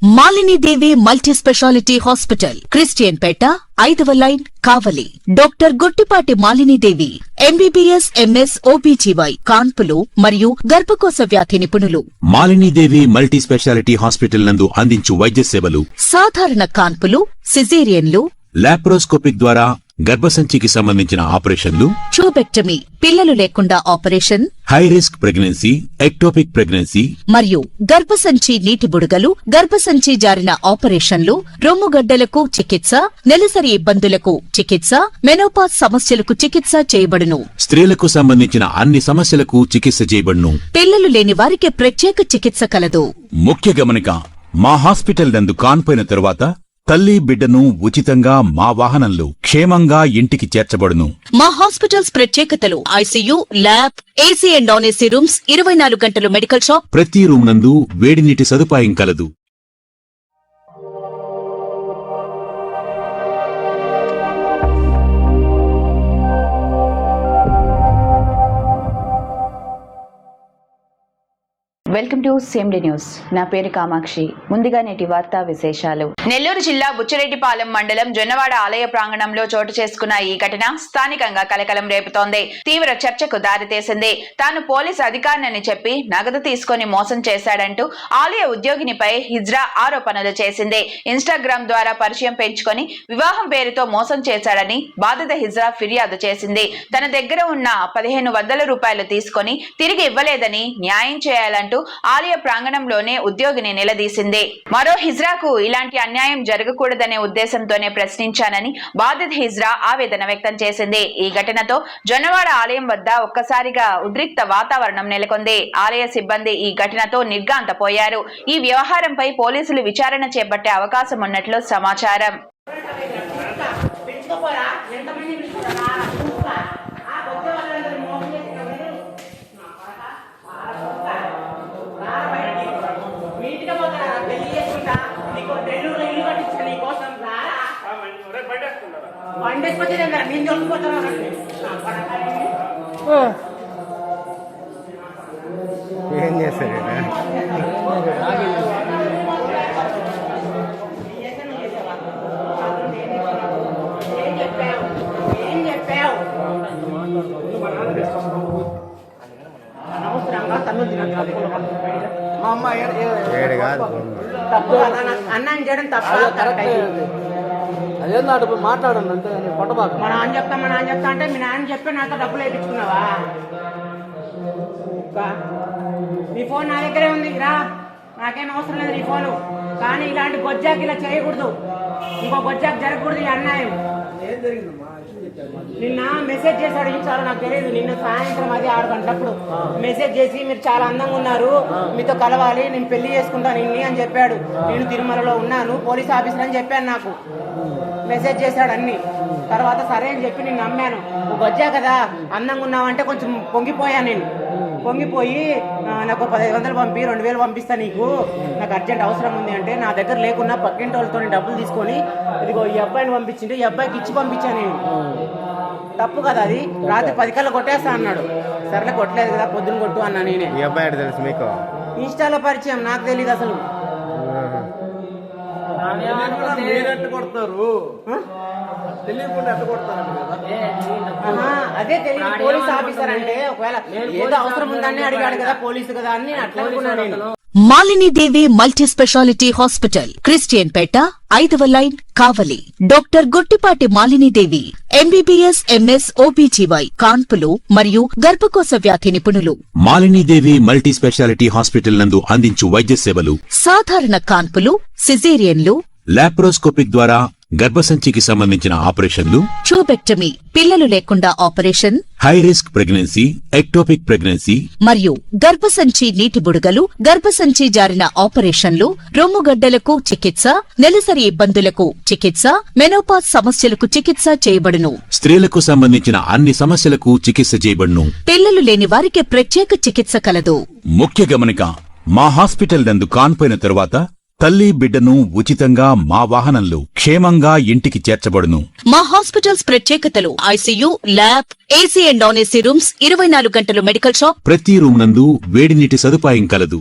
మాలిని దేవి multi speciality hospital, Christian పేట, 5వ line, కావలి. Doctor Guttipati Malini దేవి, MBBS, MS, OBGY, కాన్పులు మరియు గర్భకోశ వ్యాధి నిపుణులు. మాలిని దేవి మల్టీ స్పెషాలిటీ హాస్పిటల్ నందు అందించు వైద్య సేవలు: సాధారణ కాన్పులు, సిజేరియన్లు, లాప్రోస్కోపిక్ ద్వారా గర్భసంచికి సంబంధించిన ఆపరేషన్లు, ట్యూబెక్టమీ, పిల్లలు లేకుండా operation, high risk pregnancy, ectopic pregnancy మరియు గర్భసంచి నీటి బుడగలు, గర్భసంచి జారిన ఆపరేషన్లు, రొమ్ముగడ్డలకు చికిత్స, నెలసరి ఇబ్బందులకు చికిత్స, మెనోపాజ్ సమస్యలకు చికిత్స చేయబడును. స్త్రీలకు సంబంధించిన అన్ని సమస్యలకు చికిత్స చేయబడును. పిల్లలు లేని వారికి ప్రత్యేక చికిత్స కలదు. ముఖ్య గమనిక: మా హాస్పిటల్ నందు కాన్పోయిన తరువాత తల్లి బిడ్డను ఉచితంగా మా వాహనంలో క్షేమంగా ఇంటికి చేర్చబడును. మా హాస్పిటల్స్ ప్రత్యేకతలు: ICU, lab, AC and non AC rooms, 24 గంటలు మెడికల్ షాప్, ప్రతి రూమ్ నందు వేడి నీటి సదుపాయం కలదు. Welcome to CMD news. నా పేరు కామాక్షి. ముందుగా నేటి వార్తా విశేషాలు. నెల్లూరు జిల్లా బుచ్చిరెడ్డిపాలెం మండలం జొన్నవాడ ఆలయ ప్రాంగణంలో చోటు చేసుకున్న ఈ ఘటన స్థానికంగా కలకలం రేపుతోంది. తీవ్ర చర్చకు దారితీసింది. తాను పోలీసు అధికారిని చెప్పి నగదు తీసుకుని మోసం చేశాడంటూ ఆలయ ఉద్యోగినిపై హిజ్రా ఆరోపణలు చేసింది. ఇన్స్టాగ్రామ్ ద్వారా పరిచయం పెంచుకొని వివాహం పేరుతో మోసం చేశాడని బాధిత హిజ్రా ఫిర్యాదు చేసింది. తన దగ్గర ఉన్న 1500 రూపాయలు తీసుకొని తిరిగి ఇవ్వలేదని న్యాయం చేయాలంటూ ఆలయ ప్రాంగణంలోనే ఉద్యోగిని నిలదీసింది. మరో హిజ్రాకు ఇలాంటి అన్యాయం జరగకూడదనే ఉద్దేశంతోనే ప్రశ్నించానని బాధిత హిజ్రా ఆవేదన వ్యక్తం చేసింది. ఈ ఘటనతో జొన్నవాడ ఆలయం వద్ద ఒక్కసారిగా ఉద్రిక్త వాతావరణం నెలకొంది. ఆలయ సిబ్బంది ఈ ఘటనతో నిర్ఘాంతపోయారు. ఈ వ్యవహారంపై పోలీసులు విచారణ చేపట్టే అవకాశం ఉన్నట్లు సమాచారం. ఏం చేస్తారు? అన్నం చేయడం తప్ప అదేందా మాట్లాడండి అంతే. పొట్టబాక మా నాన్న చెప్తా అంటే మీ నాన్న చెప్పి నాతో డబ్బులు వేయించుకున్నావా? నీ ఫోన్ నా దగ్గరే ఉంది, రా, నాకేం అవసరం లేదు నీ ఫోను. కానీ ఇలాంటి గొజ్జాకి ఇలా చేయకూడదు, ఇంకో గొజ్జాకి జరగకూడదు ఈ అన్యాయం. నిన్న మెసేజ్ చేశాడు, చాలా నాకు తెలియదు. నిన్న సాయంత్రం అది 6 గంటలప్పుడు మెసేజ్ చేసి మీరు చాలా అందంగా ఉన్నారు, మీతో కలవాలి, నేను పెళ్లి చేసుకుంటాను ఇన్ని అని చెప్పాడు. నేను తిరుమలలో ఉన్నాను, పోలీస్ ఆఫీసర్ అని చెప్పాను. నాకు మెసేజ్ చేశాడు అన్ని. తర్వాత సరే అని చెప్పి నేను నమ్మాను. వచ్చా కదా అందంగా ఉన్నావంటే కొంచెం పొంగిపోయాను. నేను పొంగిపోయి నాకు 1500 పంపి 2000 పంపిస్తా, నీకు నాకు అర్జెంట్ అవసరం ఉంది అంటే నా దగ్గర లేకున్నా పక్కింటి వాళ్ళతో డబ్బులు తీసుకొని ఇదిగో ఈ అబ్బాయిని పంపించింటే ఈ అబ్బాయికి ఇచ్చి పంపించాను నేను. తప్పు కదా అది. రాత్రి 10 కల్లా కొట్టేస్తా అన్నాడు. సర్లే కొట్టలేదు కదా, పొద్దున కొట్టు అన్నా. నేనే ఈ అబ్బాయి తెలుసు మీకు? ఇన్స్టాలో పరిచయం, నాకు తెలియదు అసలు. అదే తెలియదు. పోలీస్ ఆఫీసర్ అంటే ఒకవేళ ఏదో అవసరం ఉందని అడిగాడు కదా, పోలీసు కదా అని అట్లా అనుకున్నాను నేను. మాలిని దేవి మల్టీ స్పెషాలిటీ హాస్పిటల్, క్రిస్టియన్ పేట, 5వ లైన్, కావలి. డాక్టర్ గుట్టిపాటి మాలిని దేవి, ఎంబీబీఎస్, ఎంఎస్, ఓబీజీవై, కాన్పులు మరియు గర్భకోశ వ్యాధి నిపుణులు. మాలిని దేవి మల్టీ స్పెషాలిటీ హాస్పిటల్ నందు అందించు వైద్య సేవలు: సాధారణ కాన్పులు, సిజేరియన్లు, లాప్రోస్కోపిక్ ద్వారా గర్భసంచికి సంబంధించిన ఆపరేషన్లు, ట్యూబెక్టమీ, పిల్లలు లేకుండా operation, high risk pregnancy, ectopic pregnancy మరియు గర్భసంచి నీటి బుడగలు, గర్భసంచి జారిన ఆపరేషన్లు, రొమ్ముగడ్డలకు చికిత్స, నెలసరి ఇబ్బందులకు చికిత్స, మెనోపాజ్ సమస్యలకు చికిత్స చేయబడును. స్త్రీలకు సంబంధించిన అన్ని సమస్యలకు చికిత్స చేయబడును. పిల్లలు లేని వారికి ప్రత్యేక చికిత్స కలదు. ముఖ్య గమనిక: మా హాస్పిటల్ నందు కాన్పోయిన తరువాత తల్లి బిడ్డను ఉచితంగా మా వాహనంలో క్షేమంగా ఇంటికి చేర్చబడును. మా హాస్పిటల్స్ ప్రత్యేకతలు: ICU, lab, AC and non AC rooms, 24 గంటలు మెడికల్ షాప్, ప్రతి రూమ్ నందు వేడి నీటి సదుపాయం కలదు.